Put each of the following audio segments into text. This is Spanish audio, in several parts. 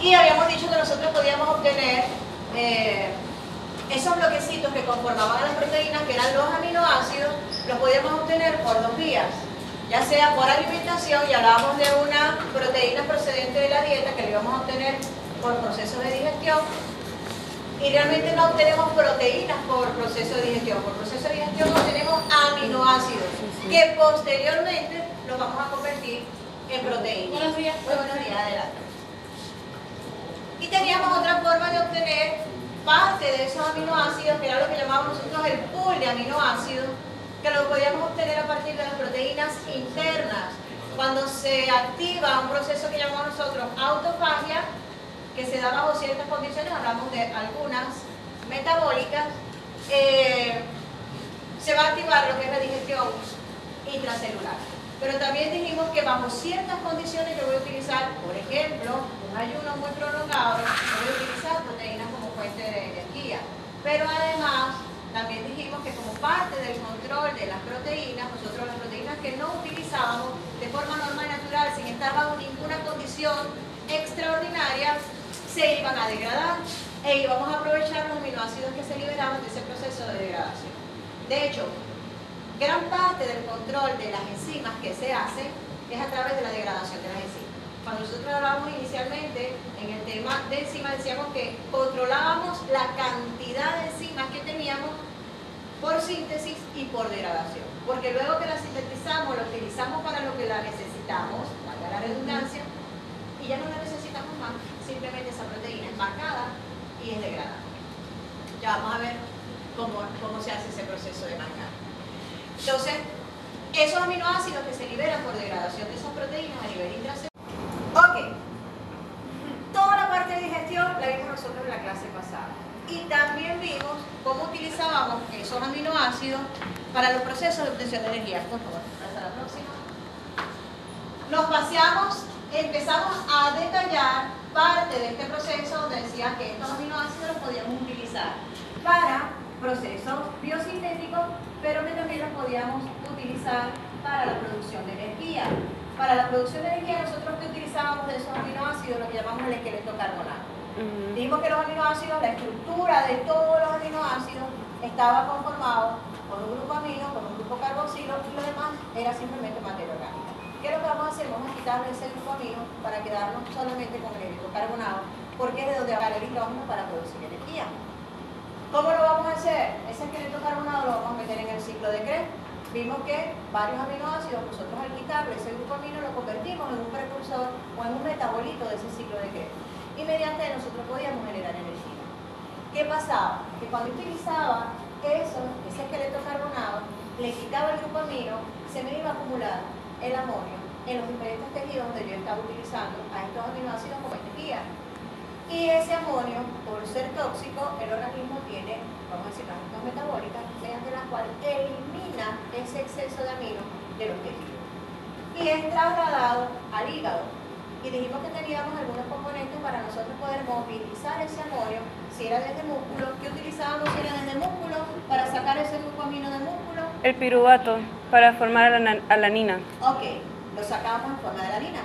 Y habíamos dicho que nosotros podíamos obtener esos bloquecitos que conformaban a las proteínas, que eran los aminoácidos, los podíamos obtener por dos vías, ya sea por alimentación, y hablábamos de una proteína procedente de la dieta que la íbamos a obtener por procesos de digestión, y realmente no obtenemos proteínas por proceso de digestión. Por proceso de digestión obtenemos aminoácidos, que posteriormente los vamos a convertir en proteínas. Buenos días. Muy buenos días, adelante. Y teníamos otra forma de obtener parte de esos aminoácidos, que era lo que llamábamos nosotros el pool de aminoácidos, que lo podíamos obtener a partir de las proteínas internas. Cuando se activa un proceso que llamamos nosotros autofagia, que se da bajo ciertas condiciones, hablamos de algunas metabólicas, se va a activar lo que es la digestión intracelular. Pero también dijimos que bajo ciertas condiciones yo voy a utilizar, por ejemplo, un ayuno muy prolongado, yo voy a utilizar proteínas como fuente de energía. Pero además, también dijimos que como parte del control de las proteínas, nosotros las proteínas que no utilizábamos de forma normal y natural, sin estar bajo ninguna condición extraordinaria, se iban a degradar e íbamos a aprovechar los aminoácidos que se liberaban de ese proceso de degradación. De hecho, gran parte del control de las enzimas que se hace es a través de la degradación de las enzimas. Cuando nosotros hablábamos inicialmente en el tema de enzimas, decíamos que controlábamos la cantidad de enzimas que teníamos por síntesis y por degradación. Porque luego que la sintetizamos, la utilizamos para lo que la necesitamos, valga la redundancia, y ya no la necesitamos más, simplemente esa proteína es marcada y es degradada. Ya vamos a ver cómo se hace ese proceso de marcar. Entonces, esos aminoácidos que se liberan por degradación de esas proteínas a nivel intracelular. Ok, toda la parte de digestión la vimos nosotros en la clase pasada. Y también vimos cómo utilizábamos esos aminoácidos para los procesos de obtención de energía. Por favor, hasta la próxima. Nos paseamos. Empezamos a detallar parte de este proceso donde decía que estos aminoácidos los podíamos utilizar para procesos biosintéticos, pero que también los podíamos utilizar para la producción de energía. Para la producción de energía, nosotros que utilizábamos de esos aminoácidos lo que llamamos el esqueleto carbonado. Dijimos que los aminoácidos, la estructura de todos los aminoácidos estaba conformado por un grupo amino, por un grupo carboxilo, y lo demás era simplemente materia orgánica. ¿Qué es lo que vamos a hacer? Vamos a quitarle ese grupo amino para quedarnos solamente con el hidrocarbonado, porque es de donde va el hidrógeno para producir energía. ¿Cómo lo vamos a hacer? Ese esqueleto carbonado lo vamos a meter en el ciclo de Krebs. Vimos que varios aminoácidos, nosotros al quitarle ese grupo amino lo convertimos en un precursor o en un metabolito de ese ciclo de Krebs. Y mediante él nosotros podíamos generar energía. ¿Qué pasaba? Que cuando utilizaba ese esqueleto carbonado, le quitaba el grupo amino, se me iba a acumular el amonio en los diferentes tejidos donde yo estaba utilizando a estos aminoácidos como energía. Y ese amonio, por ser tóxico, el organismo tiene, vamos a decir, las rutas metabólicas, mediante las cuales elimina ese exceso de amino de los tejidos. Y es trasladado al hígado. Y dijimos que teníamos algunos componentes para nosotros poder movilizar ese amonio, si era desde músculo, ¿qué utilizábamos si era desde músculo para sacar ese grupo amino del músculo? El piruvato, para formar alanina. Ok, lo sacábamos en forma de alanina,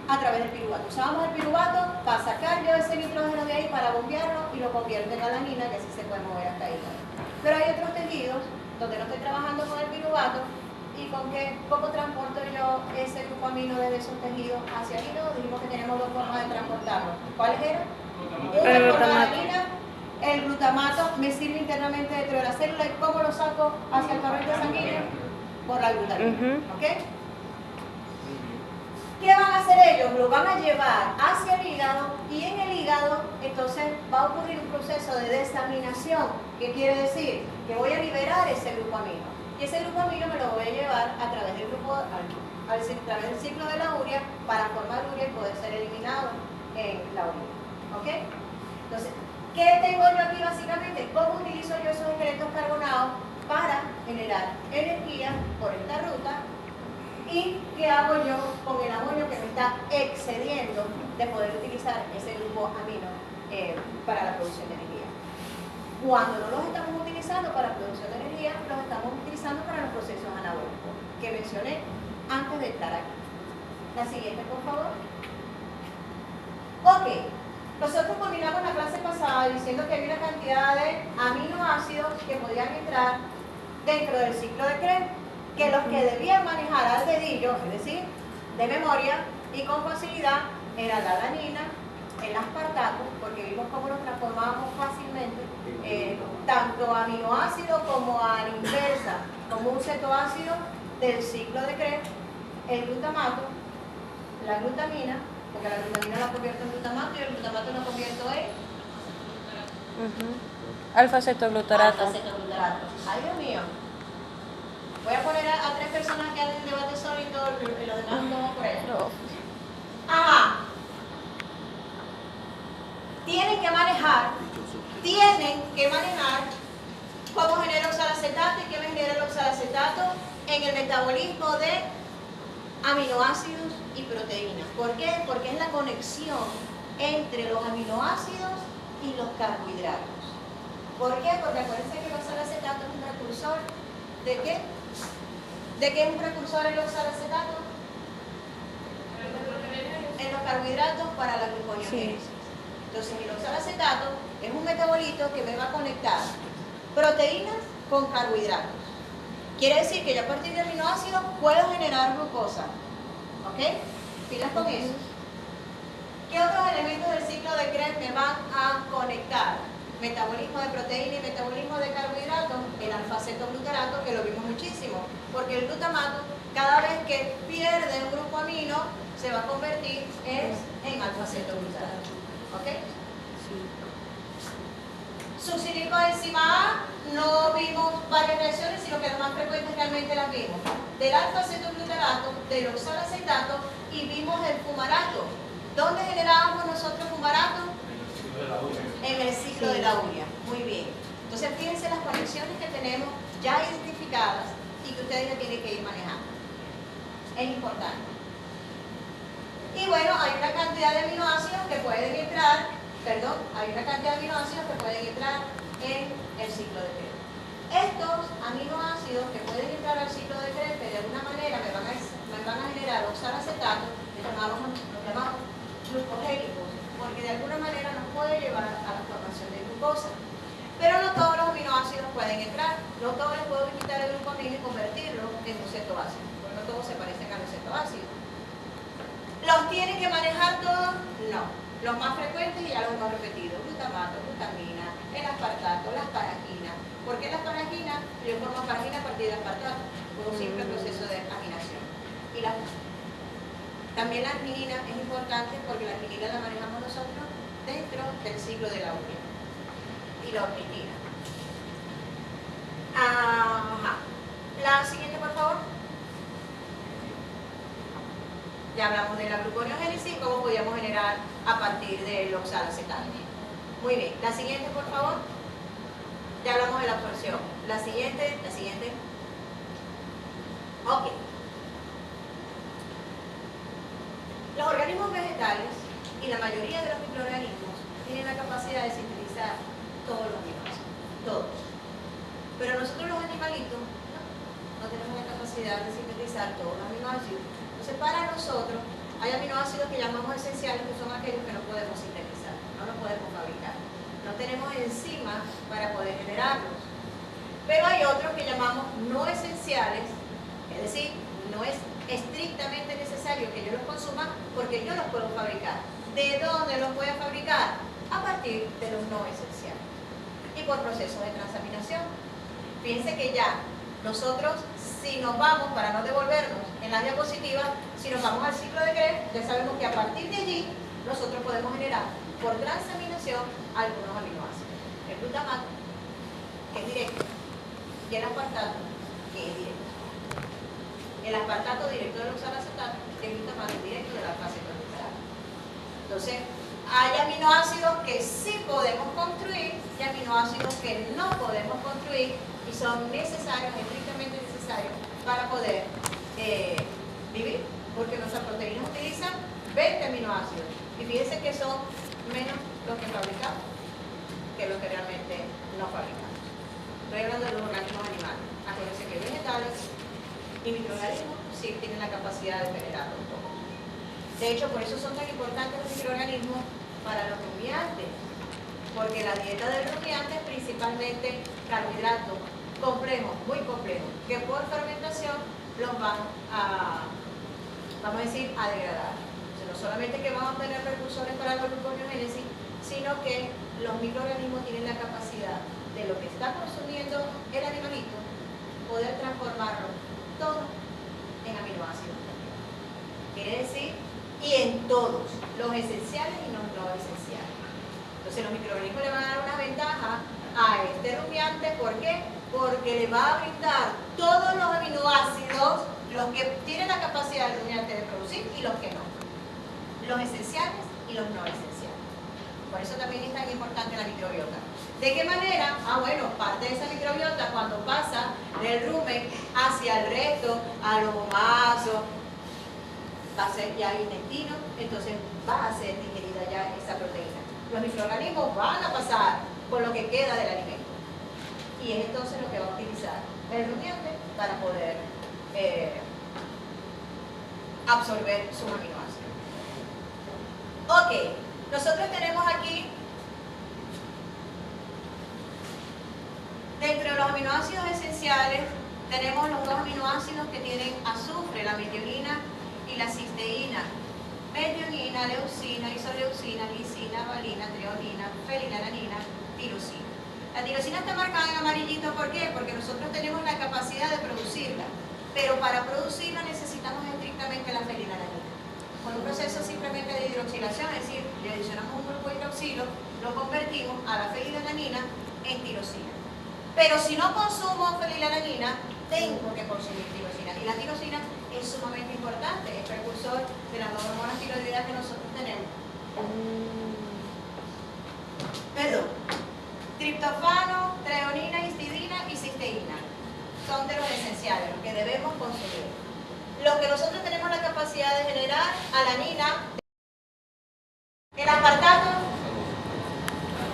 a través del piruvato. Usábamos el piruvato para sacar yo ese nitrógeno de ahí, para bombearlo y lo convierte en alanina, que así se puede mover hasta ahí. Pero hay otros tejidos donde no estoy trabajando con el piruvato y con que cómo transporto yo ese grupo amino desde esos tejidos hacia el hígado. Dijimos que tenemos dos formas de transportarlo. ¿Cuáles eran? Una por la alanina. El glutamato me sirve internamente dentro de la célula. ¿Y cómo lo saco hacia el torrente sanguíneo? Por la glutamina. ¿Ok? ¿Qué van a hacer ellos? Lo van a llevar hacia el hígado y en el hígado entonces va a ocurrir un proceso de desaminación. ¿Qué quiere decir? Que voy a liberar ese grupo amino. Y ese grupo amino me lo voy a llevar a través del través del ciclo de la urea para formar urea y poder ser eliminado en la orina. ¿Ok? Entonces, ¿qué tengo yo aquí básicamente? ¿Cómo utilizo yo esos esqueletos carbonados para generar energía por esta ruta? ¿Y qué hago yo con el amonio que me está excediendo de poder utilizar ese grupo amino para la producción de energía? Cuando no los estamos utilizando para la producción de energía, los estamos utilizando para los procesos anabólicos que mencioné antes de estar aquí. La siguiente, por favor. Ok, Nosotros culminamos la clase pasada diciendo que había una cantidad de aminoácidos que podían entrar dentro del ciclo de Krebs, que los que debían manejar al dedillo, es decir, de memoria y con facilidad, era la alanina, el aspartato, porque vimos cómo los transformábamos fácilmente, tanto aminoácido como a la inversa, como un cetoácido del ciclo de Krebs, el glutamato, la glutamina, porque la glutamina la convierto en glutamato y el glutamato lo convierto en Alfa-cetoglutarato. alfa-cetoglutarato. Ay, Dios mío. Voy a poner a 3 personas que hacen debate solo y los demás no vamos por ahí. Ajá. Tienen que manejar cómo genera oxalacetato y qué genera el oxalacetato en el metabolismo de aminoácidos y proteínas. ¿Por qué? Porque es la conexión entre los aminoácidos y los carbohidratos. ¿Por qué? Porque acuérdense que el oxalacetato es un precursor ¿de qué? ¿De qué es un precursor el oxalacetato? En los carbohidratos para la gluconeogénesis. Sí. Entonces el oxalacetato es un metabolito que me va a conectar proteínas con carbohidratos. Quiere decir que yo a partir de aminoácidos puedo generar glucosa. ¿Ok? Pilas con eso. ¿Qué otros elementos del ciclo de Krebs me van a conectar? Metabolismo de proteína y metabolismo de carbohidratos, el alfa-cetoglutarato, que lo vimos muchísimo, porque el glutamato, cada vez que pierde un grupo amino, se va a convertir en alfa-cetoglutarato. ¿Ok? Sí. Succinilcoenzima A, no vimos varias reacciones, sino que las más frecuentes realmente las vimos. Del alfa-cetoglutarato, del oxalacetato y vimos el fumarato. ¿Dónde generábamos nosotros fumarato? En el ciclo de la urea. Muy bien. Entonces fíjense las conexiones que tenemos ya identificadas y que ustedes ya tienen que ir manejando. Es importante. Y bueno, hay una cantidad de aminoácidos que pueden entrar, en el ciclo de Krebs. Estos aminoácidos que pueden entrar al ciclo de Krebs, que de alguna manera me van a generar oxalacetato, los llamamos glucogénicos, porque de alguna manera nos puede llevar a la formación de glucosa. Pero no todos los aminoácidos pueden entrar, no todos les puedo quitar el grupo amino y convertirlo en un cetoácido, porque no todos se parecen a los cetoácidos. ¿Los tienen que manejar todos? No. Los más frecuentes, y ya los hemos repetido, glutamato, glutamina, el aspartato, la asparagina. ¿Por qué la asparagina? Yo formo asparagina a partir de aspartato, por un simple proceso de aminación. Y también la arginina es importante porque la arginina la manejamos nosotros dentro del ciclo de la urea. Y la ornitina. Ajá. La siguiente, por favor. Ya hablamos de la gluconeogénesis y cómo podíamos generar a partir del oxalacetato. Muy bien. La siguiente, por favor. Ya hablamos de la absorción. La siguiente. Ok. Los organismos vegetales y la mayoría de los microorganismos tienen la capacidad de sintetizar todos los aminoácidos. Todos. Pero nosotros los animalitos no tenemos la capacidad de sintetizar todos los aminoácidos. Entonces, para nosotros hay aminoácidos que llamamos esenciales, que son aquellos que no podemos sintetizar, no los podemos fabricar. No tenemos enzimas para poder generarlos. Pero hay otros que llamamos no esenciales, es decir, no es estrictamente necesario que yo los consuma porque yo los puedo fabricar. ¿De dónde los voy a fabricar? A partir de los no esenciales. Y por procesos de transaminación. Fíjense que ya nosotros, si nos vamos, para no devolvernos en la diapositiva, si nos vamos al ciclo de Krebs, ya sabemos que a partir de allí nosotros podemos generar por transaminación algunos aminoácidos. El glutamato, que es directo, y el aspartato, que es directo. El aspartato directo del oxalacetato y el glutamato directo del alfa-cetoglutarato. Entonces, hay aminoácidos que sí podemos construir y aminoácidos que no podemos construir y son necesarios, estrictamente necesarios, para poder vivir, porque nuestras proteínas utilizan 20 aminoácidos. Y fíjense que son menos los que fabricamos que los que realmente no fabricamos. Estoy hablando de los organismos animales. Acuérdense que vegetales y microorganismos sí tienen la capacidad de generarlo todo. De hecho, por eso son tan importantes los microorganismos para los rumiantes, porque la dieta del rumiante es principalmente carbohidratos complejos, muy complejos, que por fermentación los van a, vamos a decir, a degradar. O sea, no solamente que vamos a tener precursores para la gluconeogénesis, sino que los microorganismos tienen la capacidad de lo que está consumiendo el animalito, poder transformarlo todo en aminoácidos. Quiere decir, y en todos, los esenciales y los no esenciales. Entonces los microorganismos le van a dar una ventaja a este rumiante. ¿Por qué? Porque le va a brindar todos los aminoácidos, los que tienen la capacidad del rumiante de producir y los que no. Los esenciales y los no esenciales. Por eso también es tan importante la microbiota. ¿De qué manera? Bueno, parte de esa microbiota cuando pasa del rumen hacia el resto, a los gomazos, va a ser ya el intestino, entonces va a ser digerida ya esa proteína. Los microorganismos van a pasar por lo que queda del alimento. Y es entonces lo que va a utilizar el rumiante para poder absorber sus aminoácidos. Ok, nosotros tenemos aquí, dentro de los aminoácidos esenciales, tenemos los dos aminoácidos que tienen azufre, la metionina y la cisteína. Metionina, leucina, isoleucina, lisina, valina, treonina, fenilalanina, tirosina. La tirosina está marcada en amarillito, ¿por qué? Porque nosotros tenemos la capacidad de producirla, pero para producirla necesitamos estrictamente la fenilalanina. Con un proceso simplemente de hidroxilación, es decir, le adicionamos un grupo de hidroxilo, lo convertimos a la fenilalanina en tirosina. Pero si no consumo fenilalanina, tengo que consumir tirosina. Y la tirosina es sumamente importante, es precursor de las dos hormonas tiroideas que nosotros tenemos. Perdón. Triptofano, treonina, histidina y cisteína son de los esenciales, los que debemos consumir. Los que nosotros tenemos la capacidad de generar, alanina, el aspartato,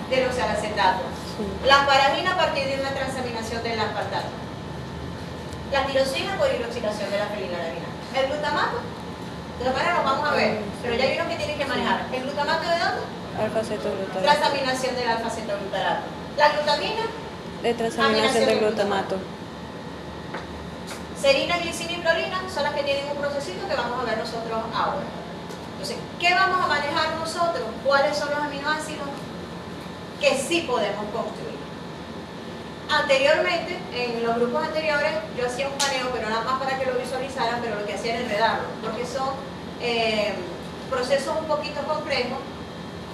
del oxalacetato. La asparagina a partir de una transaminación del aspartato. La tirosina por hidroxilación de la fenilalanina. El glutamato, de todas maneras lo vamos a ver, pero ya hay unos que tienen que manejar. ¿El glutamato de dónde? Alfa-cetoglutarato. Transaminación del alfa-cetoglutarato. La glutamina, De transaminación del glutamato. serina, glicina y prolina son las que tienen un procesito que vamos a ver nosotros ahora. Entonces, ¿qué vamos a manejar nosotros? ¿Cuáles son los aminoácidos que sí podemos construir? Anteriormente, en los grupos anteriores, yo hacía un paneo, pero nada más para que lo visualizaran, pero lo que hacía era enredarlo, porque son procesos un poquito complejos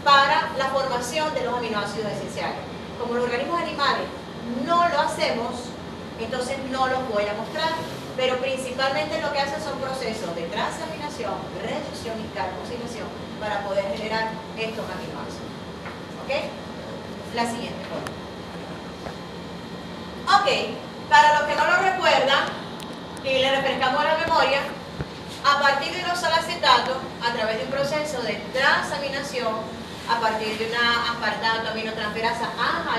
para la formación de los aminoácidos esenciales. Como los organismos animales no lo hacemos, entonces no los voy a mostrar, pero principalmente lo que hacen son procesos de transaminación, reducción y carboxilación para poder generar estos aminoácidos. ¿Ok? La siguiente forma. Ok, para los que no lo recuerdan y le refrescamos la memoria, a partir de los oxalacetatos, a través de un proceso de transaminación, a partir de una aspartato aminotransferasa,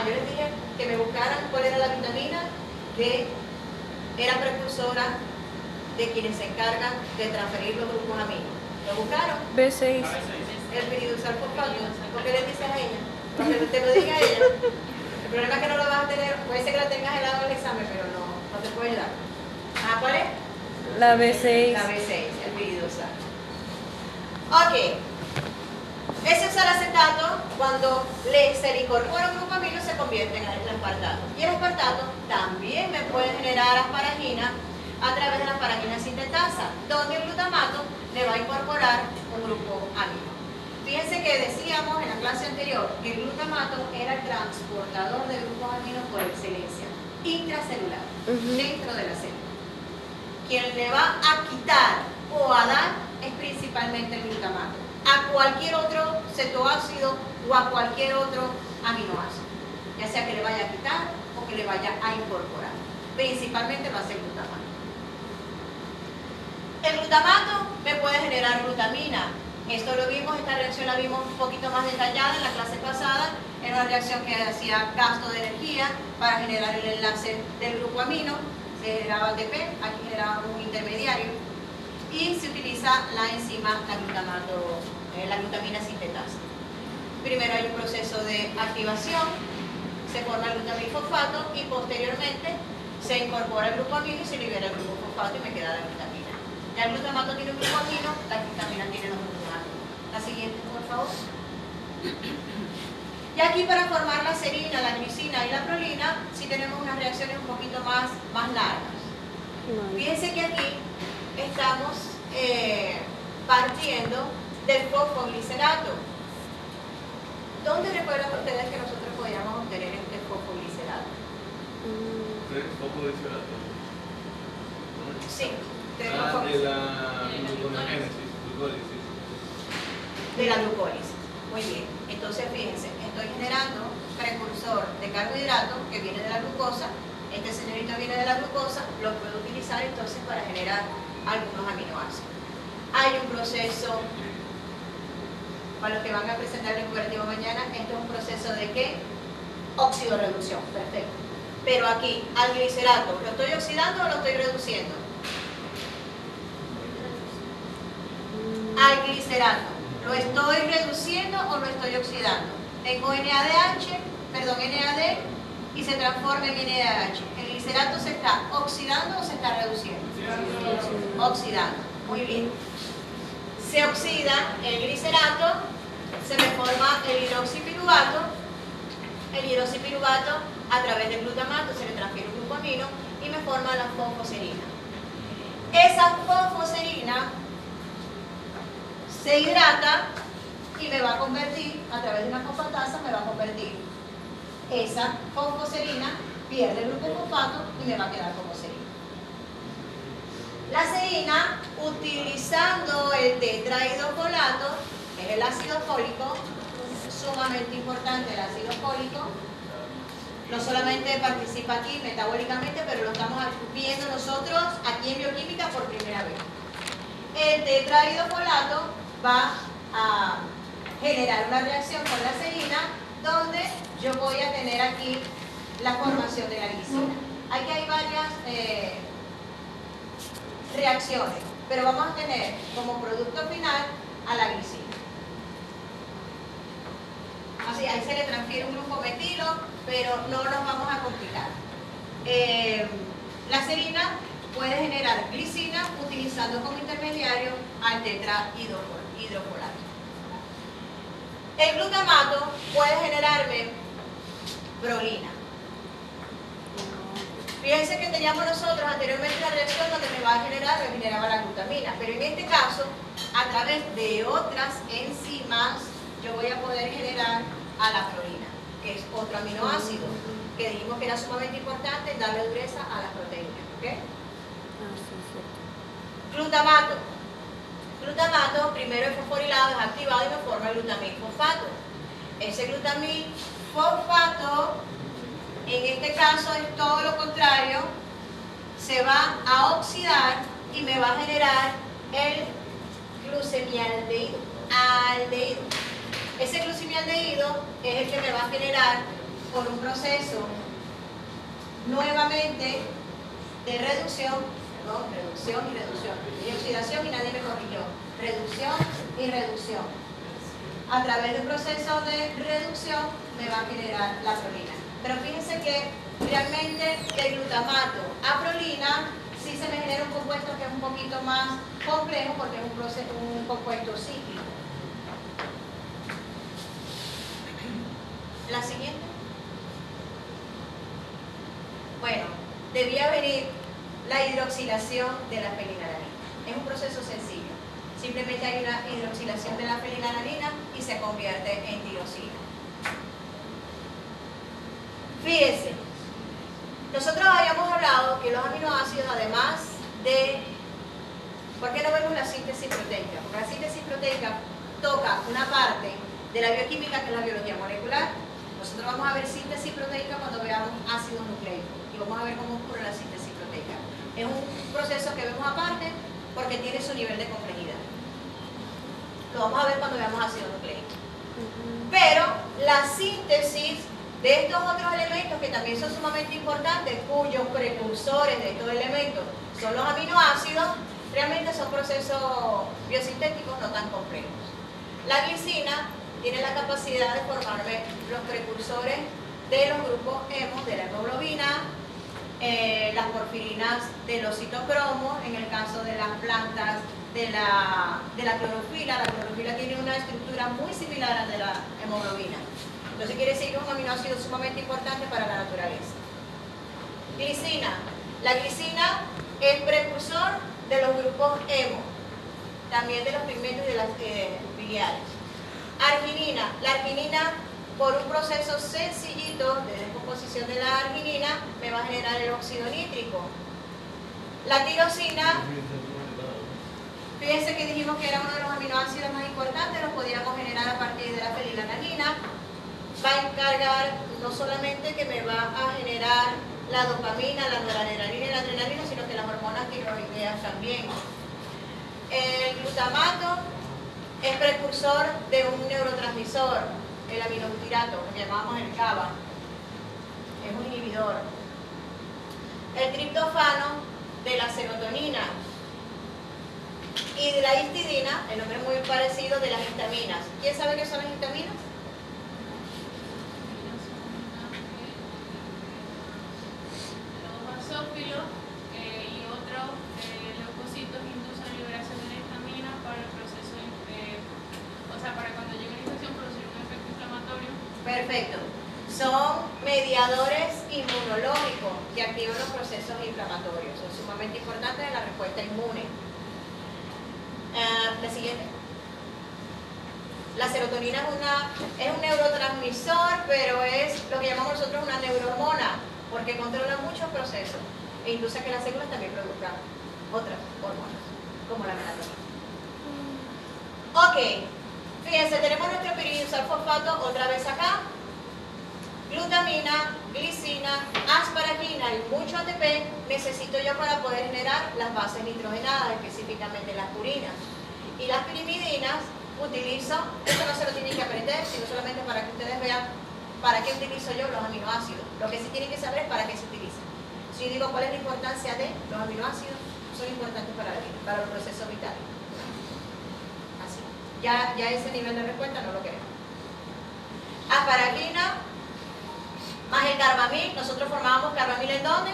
yo les dije que me buscaran cuál era la vitamina que era precursora de quienes se encargan de transferir los grupos aminos. ¿Lo buscaron? B6. El piridoxalfosfato. ¿Por qué le dices a ella? Porque te lo diga ella. El problema es que no lo vas a tener, puede ser que la tengas helado en el examen, pero no te puede dar. ¿Cuál es? La B6. La B6, el piridoxal. Ok. Ese oxalacetato, cuando se le incorpora un grupo amino, se convierte en el aspartato. Y el aspartato también me puede generar asparagina a través de la asparagina sintetasa, donde el glutamato le va a incorporar un grupo amino. Fíjense que decíamos en la clase anterior que el glutamato era el transportador de grupos aminos por excelencia, intracelular, dentro de la célula. Quien le va a quitar o a dar es principalmente el glutamato, a cualquier otro cetoácido o a cualquier otro aminoácido, ya sea que le vaya a quitar o que le vaya a incorporar. Principalmente va a ser glutamato. El glutamato me puede generar glutamina. Esto lo vimos, esta reacción la vimos un poquito más detallada en la clase pasada. Era una reacción que hacía gasto de energía para generar el enlace del grupo amino. Se generaba ATP, aquí generaba un intermediario. Y se utiliza la enzima, la glutamina sintetasa. Primero hay un proceso de activación, se forma el glutamilfosfato y posteriormente se incorpora el grupo amino y se libera el grupo fosfato y me queda la glutamina. Ya el glutamato tiene un grupo amino, la glutamina tiene los glutamatos. La siguiente, por favor. Y aquí para formar la serina, la glicina y la prolina, sí tenemos unas reacciones un poquito más largas. Fíjense que aquí estamos partiendo del fosfoglicerato. ¿Dónde recuerdan ustedes que nosotros podíamos obtener este fosfoglicerato? Fosfoglicerato. Sí, De la glucólisis. De la glucólisis. Muy bien. Entonces, fíjense, estoy generando precursor de carbohidrato que viene de la glucosa. Este señorito viene de la glucosa, lo puedo utilizar entonces para generar algunos aminoácidos. Hay un proceso, para los que van a presentar el cooperativo mañana, esto es un proceso de ¿qué? Oxidorreducción, perfecto. Pero aquí, al glicerato, ¿lo estoy oxidando o lo estoy reduciendo? Al glicerato, ¿lo estoy reduciendo o lo estoy oxidando? Tengo NAD y se transforma en NADH. ¿El glicerato se está oxidando o se está reduciendo? Oxidando. Muy bien. Se oxida el glicerato, se me forma el hidroxipiruvato. El hidroxipiruvato a través del glutamato se le transfiere un grupo amino y me forma la fosfoserina. Esa fosfoserina se hidrata y me va a convertir, a través de una fosfatasa, me va a convertir esa fosfoserina, pierde el grupo fosfato y me va a quedar como serina. La serina, utilizando el tetrahidrofolato, que es el ácido fólico, sumamente importante el ácido fólico, no solamente participa aquí metabólicamente, pero lo estamos viendo nosotros aquí en bioquímica por primera vez. El tetrahidrofolato va a generar una reacción con la serina donde yo voy a tener aquí la formación de la glicina. Aquí hay varias reacciones, pero vamos a tener como producto final a la glicina. Así, ahí se le transfiere un grupo metilo, pero no nos vamos a complicar. La serina puede generar glicina utilizando como intermediario al tetrahidrofolato. El glutamato puede generarme prolina. Fíjense que teníamos nosotros anteriormente la reacción donde me generaba la glutamina, pero en este caso, a través de otras enzimas, yo voy a poder generar a la prolina, que es otro aminoácido, que dijimos que era sumamente importante darle dureza a las proteínas. ¿Okay? Glutamato. Glutamato, primero el fosforilado es activado y me forma el glutamilfosfato. Ese glutamilfosfato, en este caso es todo lo contrario, se va a oxidar y me va a generar el glucemialdehído. Ese glucemialdehído es el que me va a generar por un proceso nuevamente de reducción y oxidación y nadie me corrigió. Reducción y reducción. A través de un proceso de reducción me va a generar la prolina. Pero fíjense que realmente del glutamato a prolina sí se me genera un compuesto que es un poquito más complejo porque es un compuesto cíclico. La siguiente. Bueno, debía venir la hidroxilación de la fenilalanina. Es un proceso sencillo. Simplemente hay una hidroxilación de la fenilalanina y se convierte en tirosina. Fíjense, nosotros habíamos hablado que los aminoácidos, además de... ¿Por qué no vemos la síntesis proteica? Porque la síntesis proteica toca una parte de la bioquímica que es la biología molecular. Nosotros vamos a ver síntesis proteica cuando veamos ácidos nucleicos y vamos a ver cómo ocurre la síntesis proteica. Es un proceso que vemos aparte porque tiene su nivel de complejidad. Lo vamos a ver cuando veamos ácido nucleico. Pero la síntesis de estos otros elementos que también son sumamente importantes, cuyos precursores de estos elementos son los aminoácidos, realmente son procesos biosintéticos no tan complejos. La glicina tiene la capacidad de formarme los precursores de los grupos hemo, de la hemoglobina, las porfirinas de los citocromos, en el caso de las plantas de la clorofila. La clorofila tiene una estructura muy similar a la de la hemoglobina. Entonces quiere decir que es un aminoácido sumamente importante para la naturaleza. Glicina. La glicina es precursor de los grupos hemo, también de los pigmentos y de las biliares. Arginina. La arginina, por un proceso sencillito de descomposición de la arginina, me va a generar el óxido nítrico. La tirosina, fíjense que dijimos que era uno de los aminoácidos más importantes, los podíamos generar a partir de la fenilalanina. Va a encargar no solamente que me va a generar la dopamina, la noradrenalina y la adrenalina, sino que las hormonas tiroideas también. El glutamato es precursor de un neurotransmisor, el aminobutirato, que llamamos el GABA. Es un inhibidor. El triptofano de la serotonina. Y de la histidina, el nombre es muy parecido, de las histaminas. ¿Quién sabe qué son las histaminas? Y otros leucocitos inducen la liberación de la histamina para el proceso, o sea, para cuando llegue una infección producir un efecto inflamatorio. Perfecto. Son mediadores inmunológicos que activan los procesos inflamatorios. Son sumamente importantes en la respuesta inmune. La siguiente. La serotonina es un neurotransmisor, pero es lo que llamamos nosotros una neurohormona, porque controla muchos procesos e induce a que las células también produzcan otras hormonas, como la melatonina. Ok, fíjense, tenemos nuestro piridisulfosfato otra vez acá. Glutamina, glicina, asparagina y mucho ATP necesito yo para poder generar las bases nitrogenadas, específicamente las purinas. Y las pirimidinas utilizo, esto no se lo tienen que aprender, sino solamente para que ustedes vean para qué utilizo yo los aminoácidos. Lo que sí tienen que saber es para qué se utilizan. Si yo digo cuál es la importancia de los aminoácidos, son importantes para la vida, para los procesos vitales. Así. Ya ese nivel de respuesta no lo queremos. Asparagina más el carbamil. Nosotros formábamos carbamil ¿en dónde?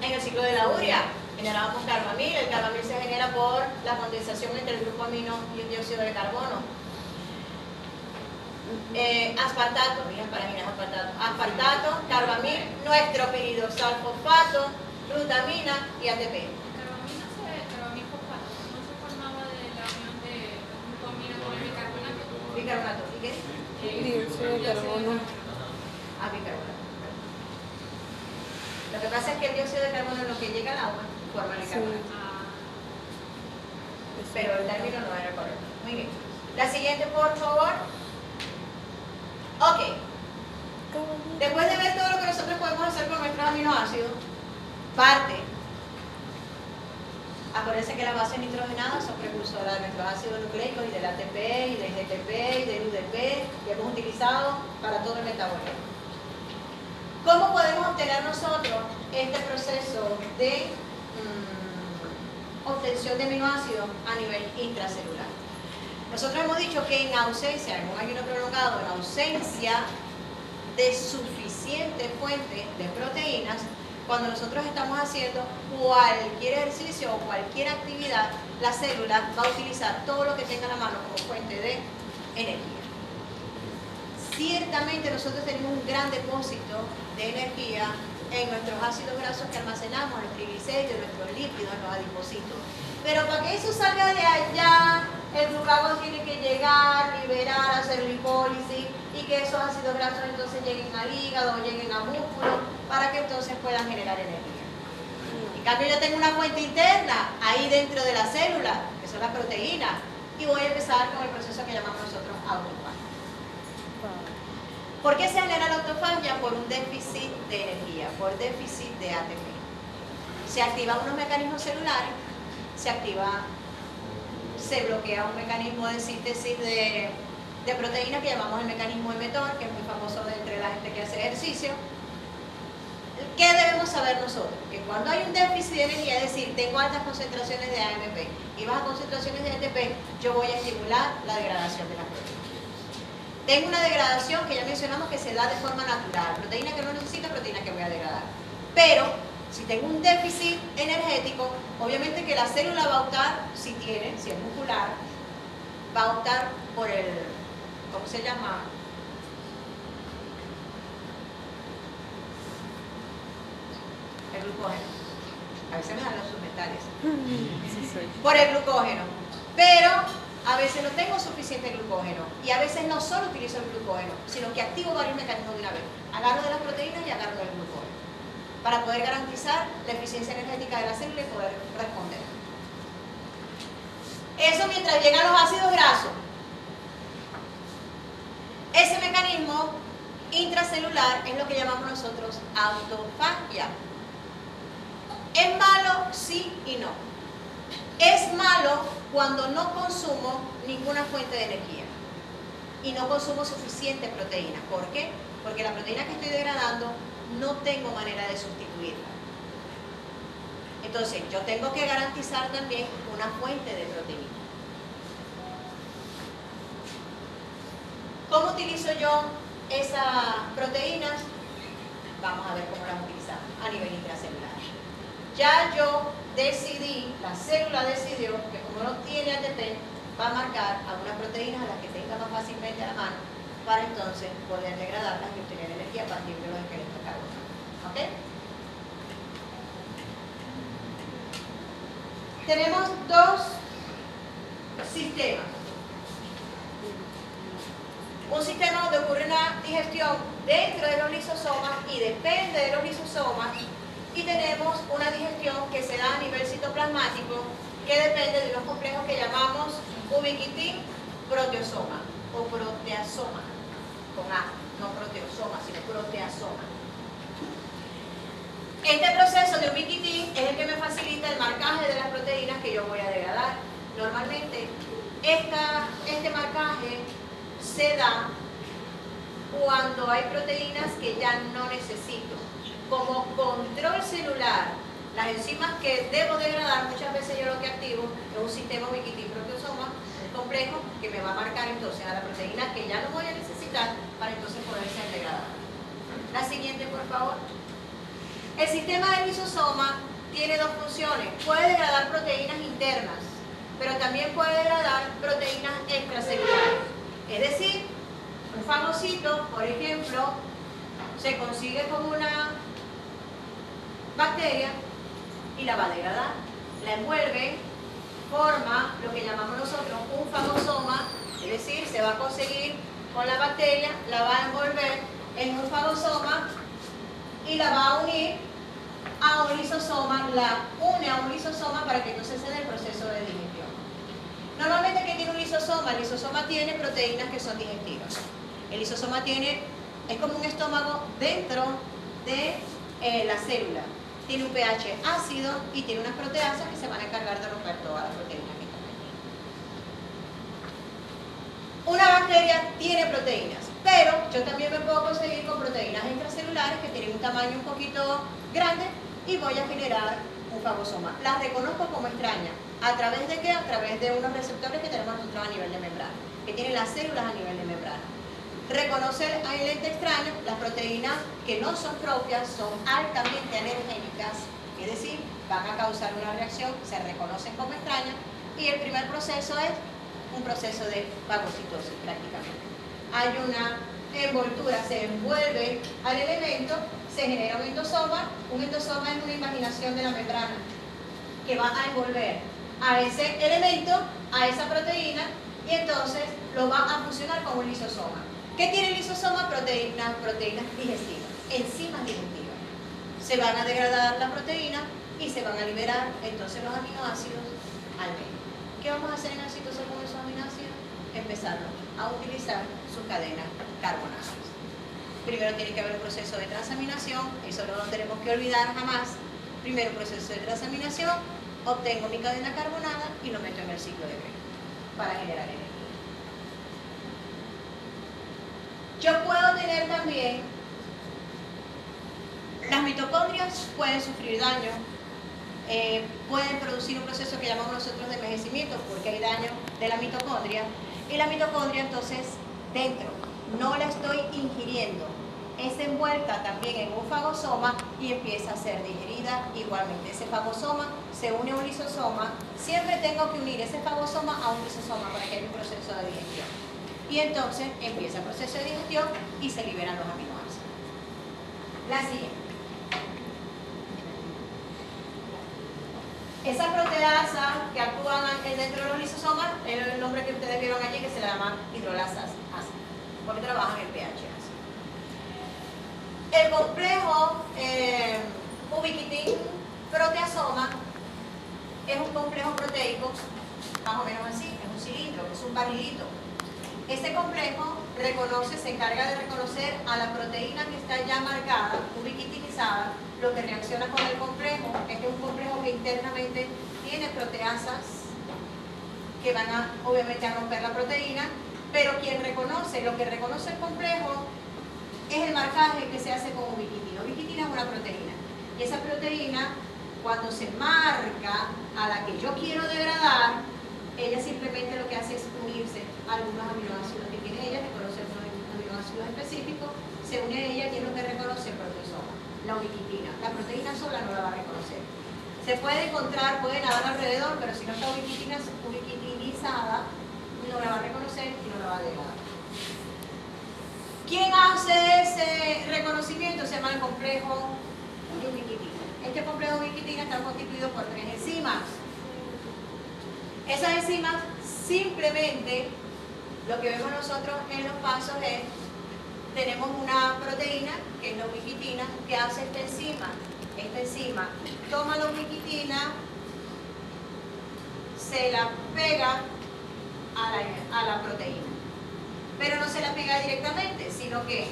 En el ciclo de la urea. Generábamos carbamil. El carbamil se genera por la condensación entre el grupo amino y el dióxido de carbono. Aspartato, mira, para mí es aspartato, carbamil, nuestro piridoxalfosfato, glutamina y ATP. Carbamil fosfato no se formaba de la unión de grupo amino con el bicarbonato. Bicarbonato, ¿y qué? Dióxido de carbono. Bicarbonato. Lo que pasa es que el dióxido de carbono en lo que llega al agua forma el carbonato. Pero el término no era correcto. Muy bien. La siguiente, por favor. Ok. Después de ver todo lo que nosotros podemos hacer con nuestros aminoácidos, parte. Acuérdense que las bases nitrogenadas son precursoras de nuestros ácidos nucleicos y del ATP y del GTP y del UDP, que hemos utilizado para todo el metabolismo. ¿Cómo podemos obtener nosotros este proceso de obtención de aminoácidos a nivel intracelular? Nosotros hemos dicho que en ausencia, en un ayuno prolongado, en ausencia de suficiente fuente de proteínas, cuando nosotros estamos haciendo cualquier ejercicio o cualquier actividad, la célula va a utilizar todo lo que tenga a la mano como fuente de energía. Ciertamente nosotros tenemos un gran depósito de energía en nuestros ácidos grasos que almacenamos, en los triglicéridos, en nuestros lípidos, en los adipocitos. Pero para que eso salga de allá, el glucagón tiene que llegar, liberar, hacer lipólisis y que esos ácidos grasos entonces lleguen al hígado, lleguen a músculo, para que entonces puedan generar energía. En cambio yo tengo una fuente interna ahí dentro de la célula, que son las proteínas, y voy a empezar con el proceso que llamamos nosotros autofagia. ¿Por qué se genera la autofagia? Por un déficit de energía, por déficit de ATP. Se activan unos mecanismos celulares, se bloquea un mecanismo de síntesis de proteínas que llamamos el mecanismo emetor, que es muy famoso entre la gente que hace ejercicio. ¿qué debemos saber nosotros? Que cuando hay un déficit de energía, es decir, tengo altas concentraciones de AMP y bajas concentraciones de ATP, yo voy a estimular la degradación de las proteínas. Tengo una degradación que ya mencionamos que se da de forma natural, proteína que no necesito, proteína que voy a degradar. Pero, si tengo un déficit energético, obviamente que la célula va a optar, si es muscular, va a optar por el, ¿cómo se llama? El glucógeno. A veces me dan los submetales. Por el glucógeno. Pero a veces no tengo suficiente glucógeno. Y a veces no solo utilizo el glucógeno, sino que activo varios mecanismos de una vez. Agarro de las proteínas y agarro del glucógeno. Para poder garantizar la eficiencia energética de la célula y poder responder. Eso mientras llegan los ácidos grasos. Ese mecanismo intracelular es lo que llamamos nosotros autofagia. ¿Es malo? Sí y no. Es malo cuando no consumo ninguna fuente de energía y no consumo suficiente proteína. ¿Por qué? Porque la proteína que estoy degradando no tengo manera de sustituirla. Entonces, yo tengo que garantizar también una fuente de proteína. ¿Cómo utilizo yo esas proteínas? Vamos a ver cómo las utilizamos a nivel intracelular. Ya yo decidí, la célula decidió que como no tiene ATP, va a marcar algunas proteínas a las que tenga más fácilmente a la mano para entonces poder degradarlas y obtener energía a partir de los esqueletos carbonados. ¿Ok? Tenemos dos sistemas. Un sistema donde ocurre una digestión dentro de los lisosomas y depende de los lisosomas, y tenemos una digestión que se da a nivel citoplasmático que depende de unos complejos que llamamos ubiquitin proteosoma o proteasoma, con A, no proteosoma, sino proteasoma. Este proceso de ubiquitin es el que me facilita el marcaje de las proteínas que yo voy a degradar. Normalmente este marcaje se da cuando hay proteínas que ya no necesito. Como control celular, las enzimas que debo degradar, muchas veces yo lo que activo es un sistema ubiquitin proteosoma, un complejo que me va a marcar entonces a la proteína que ya no voy a necesitar para entonces poder ser degradada. La siguiente, por favor. El sistema del lisosoma tiene dos funciones. Puede degradar proteínas internas, pero también puede degradar proteínas extracelulares. Es decir, un fagocito, por ejemplo, se consigue con una bacteria y la va a degradar, la envuelve, forma lo que llamamos nosotros un fagosoma, es decir, se va a conseguir con la bacteria, la va a envolver en un fagosoma y la va a unir a un lisosoma, la une a un lisosoma para que entonces se dé el proceso de digestión. Normalmente, ¿qué tiene un lisosoma? El lisosoma tiene proteínas que son digestivas. El lisosoma es como un estómago dentro de la célula. Tiene un pH ácido y tiene unas proteasas que se van a encargar de romper todas las proteínas que están aquí. Una bacteria tiene proteínas, pero yo también me puedo conseguir con proteínas extracelulares que tienen un tamaño un poquito grande y voy a generar un fagosoma. Las reconozco como extrañas. ¿A través de qué? A través de unos receptores que tenemos nosotros a nivel de membrana, que tienen las células a nivel de membrana. Reconocer el ente extraño, las proteínas que no son propias son altamente alergénicas, es decir, van a causar una reacción, se reconocen como extrañas, y el primer proceso es un proceso de fagocitosis prácticamente. Hay una envoltura, se envuelve al elemento, se genera un endosoma es una imaginación de la membrana que va a envolver a ese elemento, a esa proteína, y entonces lo va a fusionar con un lisosoma. ¿Qué tiene el lisosoma? Proteínas digestivas, enzimas digestivas. Se van a degradar la proteína y se van a liberar entonces los aminoácidos al medio. ¿Qué vamos a hacer en el citosol con esos aminoácidos? Empezar a utilizar sus cadenas carbonadas. Primero tiene que haber un proceso de transaminación, eso no lo tenemos que olvidar jamás. Primero proceso de transaminación, obtengo mi cadena carbonada y lo meto en el ciclo de Krebs para generar energía. Yo puedo tener también las mitocondrias pueden sufrir daño, pueden producir un proceso que llamamos nosotros de envejecimiento porque hay daño de la mitocondria, y la mitocondria entonces dentro, no la estoy ingiriendo, es envuelta también en un fagosoma y empieza a ser digerida igualmente. Ese fagosoma se une a un lisosoma, siempre tengo que unir ese fagosoma a un lisosoma para que haya un proceso de digestión. Y entonces empieza el proceso de digestión y se liberan los aminoácidos. La siguiente. Esas proteasas que actúan dentro de los lisosomas, es el nombre que ustedes vieron allí, que se le llama hidrolasas ácidas, porque trabajan en pH ácido. El complejo ubiquitin-proteasoma es un complejo proteico, más o menos así, es un cilindro, es un barrilito. Este complejo se encarga de reconocer a la proteína que está ya marcada, ubiquitinizada, lo que reacciona con el complejo. Este es un complejo que internamente tiene proteasas que van obviamente a romper la proteína, pero lo que reconoce el complejo es el marcaje que se hace con ubiquitina. Ubiquitina es una proteína, y esa proteína, cuando se marca a la que yo quiero degradar, ella simplemente lo que hace es unirse a algunos aminoácidos que tiene ella, reconoce unos aminoácidos específicos, se une a ella y es lo que reconoce el proteasoma, la ubiquitina. La proteína sola no la va a reconocer. Se puede encontrar, puede nadar alrededor, pero si no está ubiquitinizada, no la va a reconocer y no la va a degradar. ¿Quién hace ese reconocimiento? Se llama el complejo de ubiquitina. Este complejo de ubiquitina está constituido por 3 enzimas. Esas enzimas simplemente, lo que vemos nosotros en los pasos es, tenemos una proteína, que es la ubiquitina, que hace esta enzima. Esta enzima toma la ubiquitina, se la pega a la proteína. Pero no se la pega directamente, sino que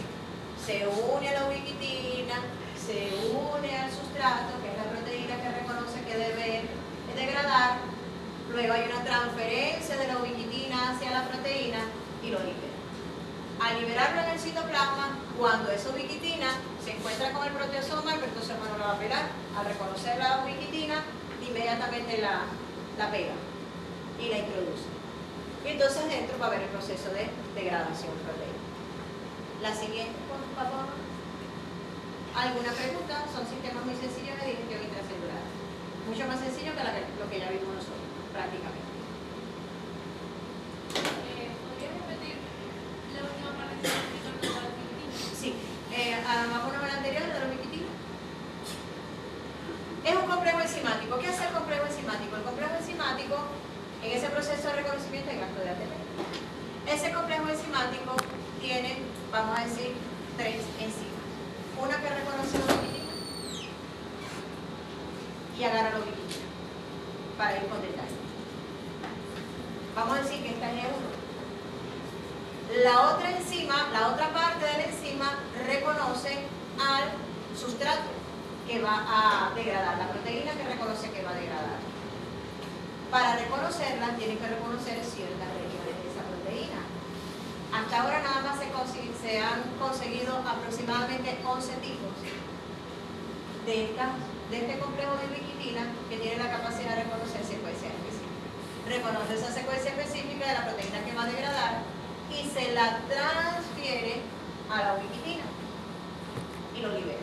se une a la ubiquitina, se une al sustrato, que es la proteína que reconoce que debe degradar. Luego hay una transferencia de la ubiquitina hacia la proteína y lo libera. Al liberarlo en el citoplasma, cuando esa ubiquitina se encuentra con el proteasoma no la va a pegar. Al reconocer la ubiquitina, inmediatamente la pega y la introduce. Y entonces dentro va a haber el proceso de degradación proteica. La siguiente, por favor. ¿Alguna pregunta? Son sistemas muy sencillos de digestión intracelular. Mucho más sencillo que lo que ya vimos nosotros, prácticamente. ¿Podrías repetir la última parte que explicó la ubiquitina? Sí. Vamos a la anterior, de la ubiquitina. Es un complejo enzimático. ¿Qué hace el complejo enzimático? El complejo enzimático, en ese proceso de reconocimiento hay gasto de ATP. Ese complejo enzimático tiene, vamos a decir, 3 enzimas. Una que reconoce la ubiquitina y agarra la ubiquitina para ir con detalle. Vamos a decir que esta es E1. La otra enzima, la otra parte de la enzima reconoce al sustrato que va a degradar, la proteína que reconoce que va a degradar. Para reconocerla, tiene que reconocer ciertas regiones de esa proteína. Hasta ahora nada más se han conseguido aproximadamente 11 tipos de este complejo de ubiquitina que tiene la capacidad de reconocer secuencias específicas. Reconoce esa secuencia específica de la proteína que va a degradar y se la transfiere a la ubiquitina y lo libera.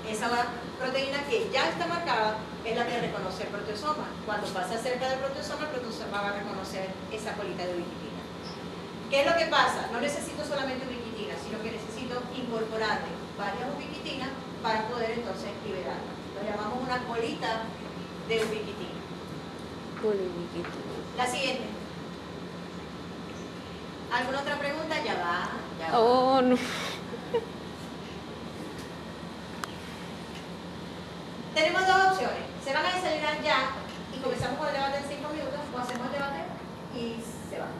Esa proteína que ya está marcada es la que reconoce el proteasoma. Cuando pasa cerca del proteasoma, el proteasoma va a reconocer esa colita de ubiquitina. ¿Qué es lo que pasa? No necesito solamente ubiquitina, sino que necesito incorporarle varias ubiquitinas para poder entonces liberarla. Lo llamamos una colita de ubiquitina. La siguiente. ¿Alguna otra pregunta? Ya va. Oh, no. Tenemos 2 opciones. Se van a desayunar ya y comenzamos con el debate en 5 minutos, o hacemos el debate y se van.